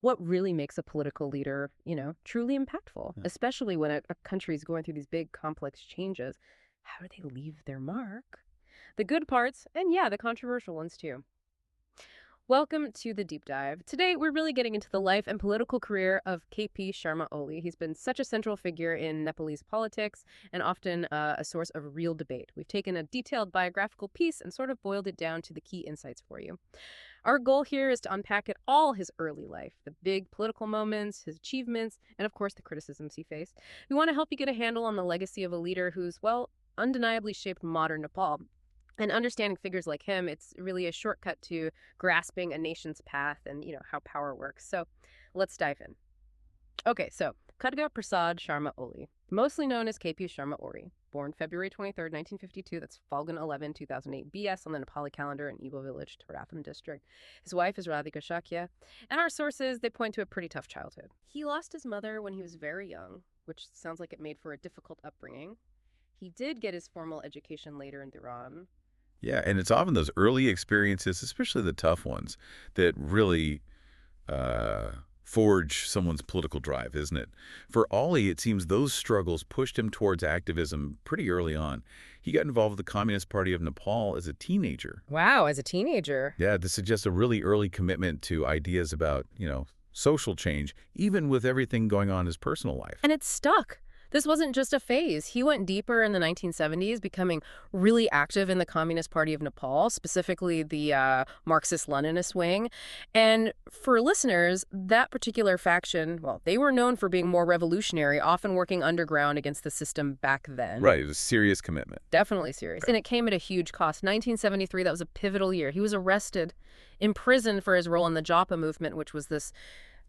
what really makes a political leader, truly impactful, Yeah. especially when a country is going through these big, complex changes. How do they leave their mark? The good parts, and yeah, the controversial ones too. Welcome to the deep dive. Today, we're really getting into the life and political career of P Sharma Oli. He's been such a central figure in Nepalese politics and often a source of real debate. We've taken a detailed biographical piece and sort of boiled it down to the key insights for you. Our goal here is to unpack it all: his early life, the big political moments, his achievements, and of course the criticisms he faced. We want to help you get a handle on the legacy of a leader who's, well, undeniably shaped modern Nepal. And understanding figures like him, it's really a shortcut to grasping a nation's path and, how power works. So let's dive in. Okay, so Khadga Prasad Sharma Oli, mostly known as P Sharma Ori, born February 23rd, 1952, that's Falgun 11, 2008 BS on the Nepali calendar in Ibo village, Tarapan district. His wife is Radhika Shakya, and our sources, they point to a pretty tough childhood. He lost his mother when he was very young, which sounds like it made for a difficult upbringing. He did get his formal education later in Iran. Yeah, and it's often those early experiences, especially the tough ones, that really uh, forge someone's political drive, isn't it? For Ollie, it seems those struggles pushed him towards activism pretty early on. He got involved with the Communist Party of Nepal as a teenager. Wow, as a teenager. Yeah, this suggests a really early commitment to ideas about, social change, even with everything going on in his personal life. And it stuck. This wasn't just a phase. He went deeper in the 1970s, becoming really active in the Communist Party of Nepal, specifically the Marxist-Leninist wing. And for listeners, that particular faction, well, they were known for being more revolutionary, often working underground against the system back then. Right, it was a serious commitment. Definitely serious. And it came at a huge cost. 1973, that was a pivotal year. He was arrested, imprisoned for his role in the Japa movement, which was this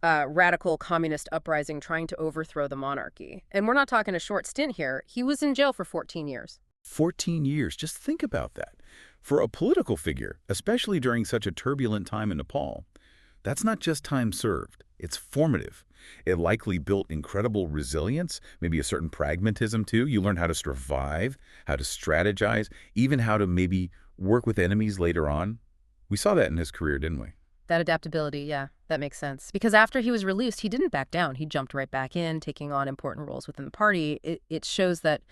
radical communist uprising trying to overthrow the monarchy. And we're not talking a short stint here. He was in jail for 14 years. 14 years, just think about that. For a political figure, especially during such a turbulent time in Nepal, that's not just time served, it's formative. It likely built incredible resilience, maybe a certain pragmatism too. You learn how to survive, how to strategize, even how to maybe work with enemies later on. We saw that in his career, didn't we? That adaptability, yeah, that makes sense. Because after he was released, he didn't back down. He jumped right back in, taking on important roles within the party. It shows that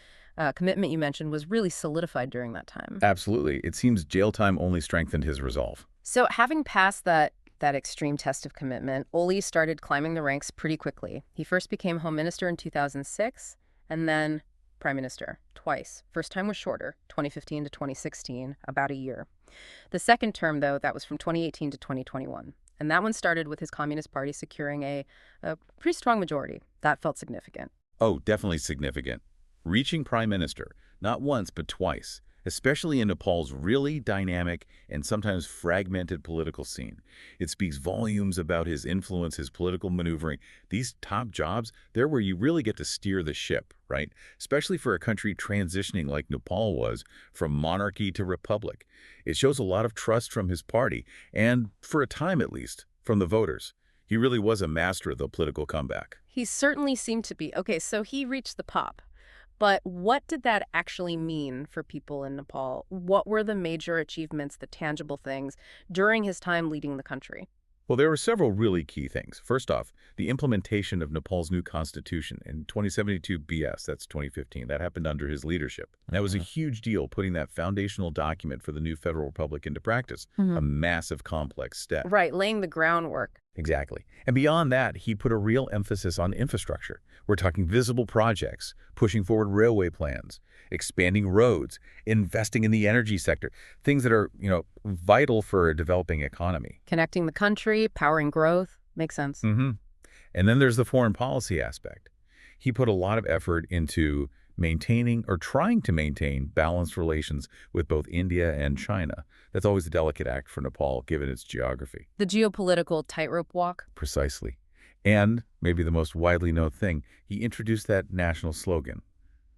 commitment you mentioned was really solidified during that time. Absolutely. It seems jail time only strengthened his resolve. So having passed that extreme test of commitment, Oli started climbing the ranks pretty quickly. He first became Home Minister in 2006, and then Prime Minister twice. First time was shorter, 2015 to 2016, about a year. The second term, though, that was from 2018 to 2021. And that one started with his Communist Party securing a pretty strong majority. That felt significant. Oh, definitely significant. Reaching prime minister, not once but twice, especially in Nepal's really dynamic and sometimes fragmented political scene. It speaks volumes about his influence, his political maneuvering. These top jobs, they're where you really get to steer the ship, right? Especially for a country transitioning like Nepal was from monarchy to republic. It shows a lot of trust from his party, and for a time at least, from the voters. He really was a master of the political comeback. He certainly seemed to be. Okay, so he reached the top. But what did that actually mean for people in Nepal? What were the major achievements, the tangible things, during his time leading the country? Well, there were several really key things. First off, the implementation of Nepal's new constitution in 2072 BS, that's 2015. That happened under his leadership. That was a huge deal, putting that foundational document for the new federal republic into practice, a massive, complex step. Right, laying the groundwork. Exactly. And beyond that, he put a real emphasis on infrastructure. We're talking visible projects, pushing forward railway plans, expanding roads, investing in the energy sector, things that are, vital for a developing economy. Connecting the country, powering growth. Makes sense. And then there's the foreign policy aspect. He put a lot of effort into maintaining or trying to maintain balanced relations with both India and China. That's always a delicate act for Nepal, given its geography. The geopolitical tightrope walk. Precisely. And maybe the most widely known thing, he introduced that national slogan,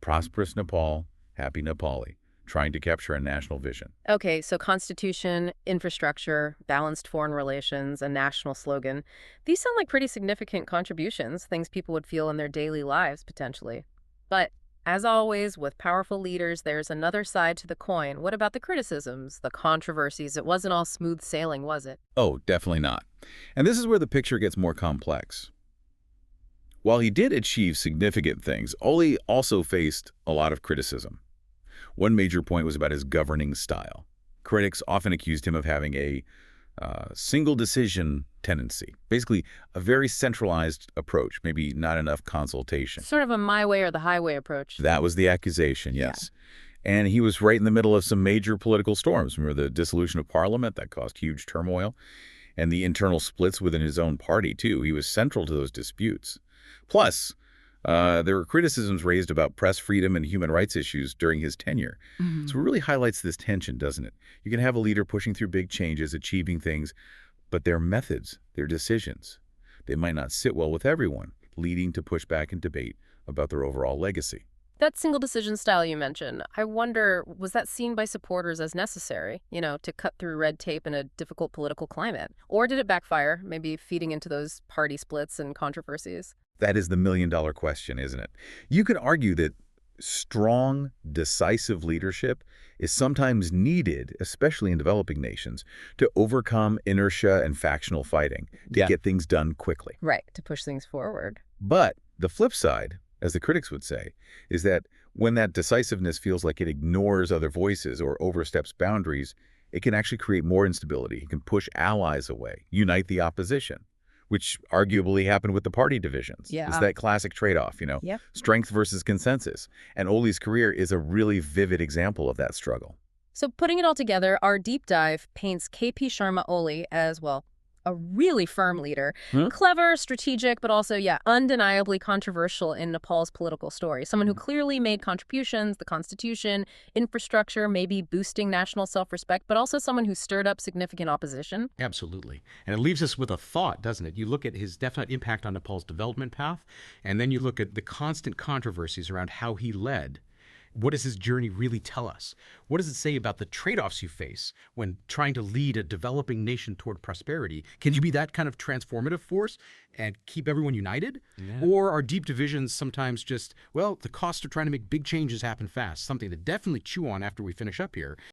Prosperous Nepal, Happy Nepali, trying to capture a national vision. Okay, so constitution, infrastructure, balanced foreign relations, a national slogan. These sound like pretty significant contributions, things people would feel in their daily lives, potentially. But As always, with powerful leaders, there's another side to the coin. What about the criticisms, the controversies? It wasn't all smooth sailing, was it? Oh, definitely not. And this is where the picture gets more complex. While he did achieve significant things, Oli also faced a lot of criticism. One major point was about his governing style. Critics often accused him of having a single decision tendency, basically a very centralized approach, maybe not enough consultation. Sort of a my way or the highway approach. That was the accusation, Yeah. yes. And he was right in the middle of some major political storms. Remember the dissolution of parliament that caused huge turmoil, and the internal splits within his own party, too. He was central to those disputes. Plus, there were criticisms raised about press freedom and human rights issues during his tenure. So it really highlights this tension, doesn't it? You can have a leader pushing through big changes, achieving things, but their methods, their decisions, they might not sit well with everyone, leading to pushback and debate about their overall legacy. That single decision style you mentioned, I wonder, was that seen by supporters as necessary, to cut through red tape in a difficult political climate? Or did it backfire, maybe feeding into those party splits and controversies? That is the million-dollar question, isn't it? You could argue that strong, decisive leadership is sometimes needed, especially in developing nations, to overcome inertia and factional fighting, to get things done quickly. Right, to push things forward. But the flip side, as the critics would say, is that when that decisiveness feels like it ignores other voices or oversteps boundaries, it can actually create more instability. It can push allies away, unite the opposition, which arguably happened with the party divisions. Yeah. It's that classic trade-off, Yep. strength versus consensus. And Oli's career is a really vivid example of that struggle. So putting it all together, our deep dive paints P Sharma Oli as, well, a really firm leader. Clever, strategic, but also, undeniably controversial in Nepal's political story. Someone who clearly made contributions, the constitution, infrastructure, maybe boosting national self-respect, but also someone who stirred up significant opposition. Absolutely. And it leaves us with a thought, doesn't it? You look at his definite impact on Nepal's development path, and then you look at the constant controversies around how he led. What does his journey really tell us? What does it say about the trade-offs you face when trying to lead a developing nation toward prosperity? Can you be that kind of transformative force and keep everyone united? Or are deep divisions sometimes just, well, the cost of trying to make big changes happen fast? Something to definitely chew on after we finish up here.